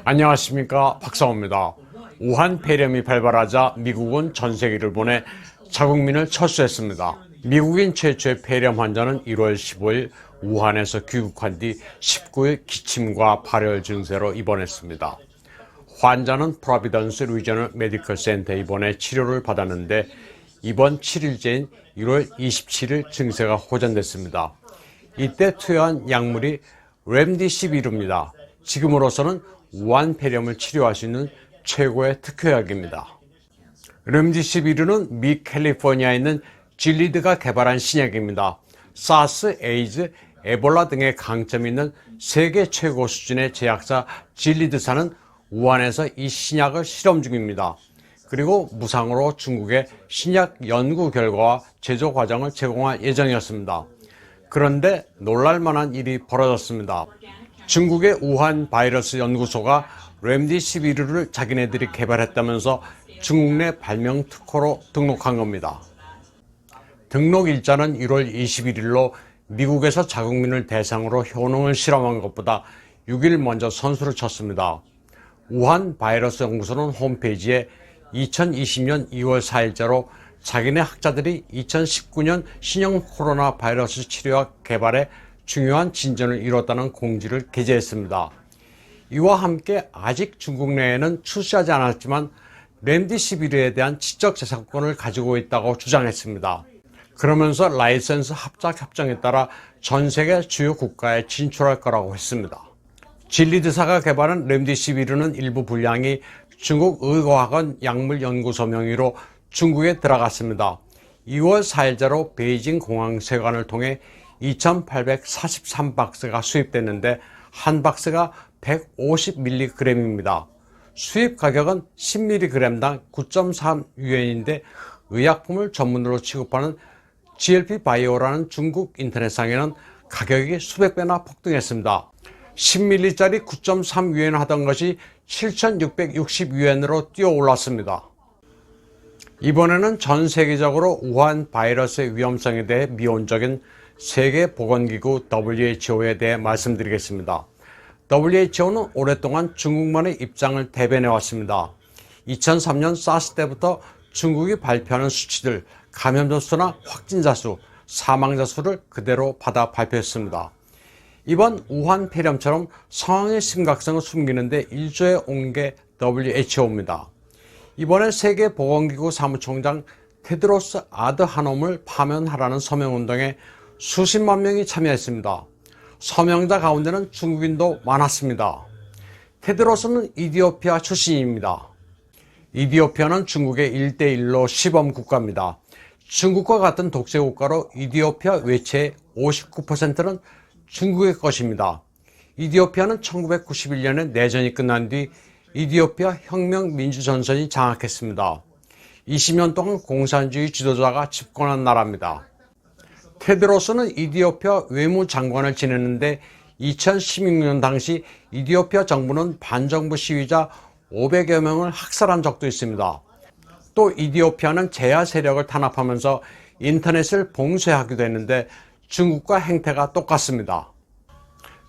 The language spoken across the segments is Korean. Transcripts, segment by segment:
안녕하십니까, 박상호입니다. 우한 폐렴이 발발하자 미국은 전 세계를 보내 자국민을 철수했습니다. 미국인 최초의 폐렴 환자는 1월 15일 우한에서 귀국한 뒤 19일 기침과 발열 증세로 입원했습니다. 환자는 프로비던스 리저널 메디컬 센터에 입원해 치료를 받았는데 이번 7일째인 1월 27일 증세가 호전됐습니다. 이때 투여한 약물이 렘디시비르입니다. 지금으로서는 우한 폐렴을 치료할 수 있는 최고의 특효약입니다. 렘디시비르는 미 캘리포니아에 있는 질리드가 개발한 신약입니다. 사스, 에이즈, 에볼라 등의 강점이 있는 세계 최고 수준의 제약사 질리드사는 우한에서 이 신약을 실험 중입니다. 그리고 무상으로 중국에 신약 연구 결과와 제조 과정을 제공할 예정이었습니다. 그런데 놀랄만한 일이 벌어졌습니다. 중국의 우한 바이러스 연구소가 렘디시비르를 자기네들이 개발했다면서 중국 내 발명 특허로 등록한 겁니다. 등록 일자는 1월 21일로 미국에서 자국민을 대상으로 효능을 실험한 것보다 6일 먼저 선수를 쳤습니다. 우한 바이러스 연구소는 홈페이지에 2020년 2월 4일자로 자기네 학자들이 2019년 신형 코로나 바이러스 치료약 개발에 중요한 진전을 이뤘다는 공지를 게재했습니다. 이와 함께 아직 중국 내에는 출시하지 않았지만 렘디시비르에 대한 지적 재산권을 가지고 있다고 주장했습니다. 그러면서 라이선스 합작 협정에 따라 전 세계 주요 국가에 진출할 거라고 했습니다. 질리드사가 개발한 렘디시비르는 일부 분량이 중국 의과학원 약물연구소 명의로 중국에 들어갔습니다. 2월 4일자로 베이징 공항세관을 통해 2,843박스가 수입됐는데 한 박스가 150mg입니다. 수입 가격은 10mg당 9.3유엔인데 의약품을 전문으로 취급하는 GLP 바이오라는 중국 인터넷상에는 가격이 수백 배나 폭등했습니다. 10ml짜리 9.3유엔 하던 것이 7,660유엔으로 뛰어 올랐습니다. 이번에는 전 세계적으로 우한 바이러스의 위험성에 대해 미온적인 세계보건기구 WHO에 대해 말씀드리겠습니다. WHO는 오랫동안 중국만의 입장을 대변해왔습니다. 2003년 사스 때부터 중국이 발표하는 수치들, 감염자 수나 확진자 수, 사망자 수를 그대로 받아 발표했습니다. 이번 우한 폐렴처럼 상황의 심각성을 숨기는데 일조에 온 게 WHO입니다. 이번에 세계보건기구 사무총장 테드로스 아드하놈을 파면하라는 서명운동에 수십만 명이 참여했습니다. 서명자 가운데는 중국인도 많았습니다. 테드로스는 이디오피아 출신입니다. 이디오피아는 중국의 1대1로 시범 국가입니다. 중국과 같은 독재 국가로 이디오피아 외채의 59%는 중국의 것입니다. 이디오피아는 1991년에 내전이 끝난 뒤 이디오피아 혁명민주전선이 장악했습니다. 20년 동안 공산주의 지도자가 집권한 나라입니다. 테드로스는 이디오피아 외무장관을 지냈는데 2016년 당시 이디오피아 정부는 반정부 시위자 500여 명을 학살한 적도 있습니다. 또 이디오피아는 제야 세력을 탄압하면서 인터넷을 봉쇄하기도 했는데 중국과 행태가 똑같습니다.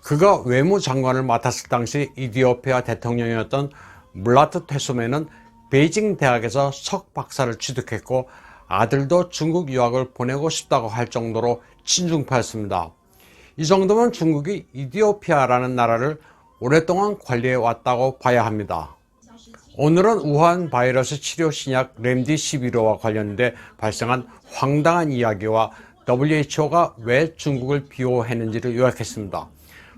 그가 외무장관을 맡았을 당시 이디오피아 대통령이었던 물라트 테소메는 베이징 대학에서 석박사를 취득했고 아들도 중국 유학을 보내고 싶다고 할 정도로 친중파였습니다. 이 정도면 중국이 이디오피아라는 나라를 오랫동안 관리해 왔다고 봐야 합니다. 오늘은 우한 바이러스 치료 신약 렘디시비르와 관련돼 발생한 황당한 이야기와 WHO가 왜 중국을 비호했는지를 요약했습니다.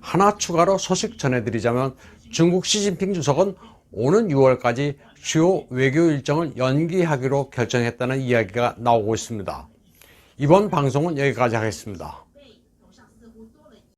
하나 추가로 소식 전해드리자면 중국 시진핑 주석은 오는 6월까지 주요 외교 일정을 연기하기로 결정했다는 이야기가 나오고 있습니다. 이번 방송은 여기까지 하겠습니다.